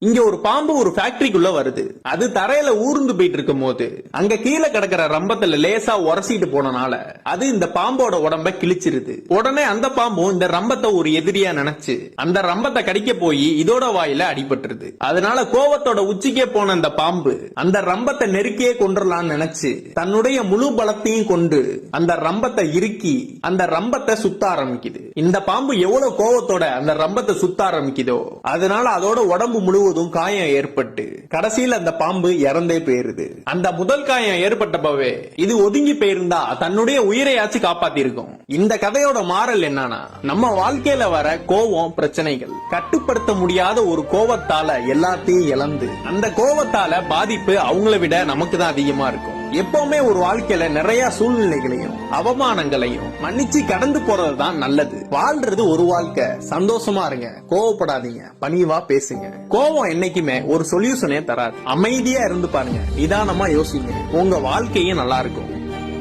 இங்க ஒரு பாம்பு ஒரு ஃபேக்டரிக்குள்ள வருது. அது தரையில ஊர்ந்து போயிட்டு இருக்கும் போது அங்க கீழே கிடக்கிற ரம்பத்துல லேசா உரசிட்டு போனனால அது இந்த பாம்போட உடம்ப கிழிச்சிருது. உடனே அந்த பாம்பும் இந்த ரம்பத்தை ஒரு எதிரியா நினைச்சு அந்த ரம்பத்தை கடிக்க போய் இதோட வாயில அடிபட்டுருது. அதனால கோவத்தோட உச்சிக்கே போன அந்த பாம்பு அந்த ரம்பத்தை நெருக்கியே கொண்டுடலாம்னு நினைச்சு தன்னுடைய முழு பலத்தையும் கொண்டு அந்த ரம்பத்தை இறுக்கி அந்த ரம்பத்தை சுத்த ஆரம்பிக்குது. இந்த பாம்பு எவ்வளவு கோவத்தோட அந்த ரம்பத்தை சுத்த ஆரம்பிக்குதோ அதனால அதோட உடம்பு முழுவதும் காயம் ஏற்பட்டு கடைசியில் அந்த பாம்பு இறந்தே போயிருது. அந்த முதல் காயம் ஏற்பட்டப்பவே இது ஒதுங்கி போயிருந்தா தன்னுடைய உயிரையாச்சு காப்பாத்தி இருக்கும். இந்த கதையோட மாறல் என்னன்னா, நம்ம வாழ்க்கையில வர கோவம் பிரச்சனைகள் கட்டுப்படுத்த முடியாத ஒரு கோவத்தால எல்லாத்தையும் இழந்து அந்த கோவத்தால பாதிப்பு அவங்கள விட நமக்கு தான் அதிகமா இருக்கும். எப்பவுமே ஒரு வாழ்க்கையில நிறைய சூழ்நிலைகளையும் அவமானங்களையும் மன்னிச்சு கடந்து போறதுதான் நல்லது. வாழ்றது ஒரு வாழ்க்கை. சந்தோஷமா இருங்க, கோவப்படாதீங்க, பணிவா பேசுங்க. கோவம் என்னைக்குமே ஒரு சொல்யூஷனே தராது. அமைதியா இருந்து பாருங்க, நிதானமா யோசிங்க, உங்க வாழ்க்கையும் நல்லா இருக்கும்.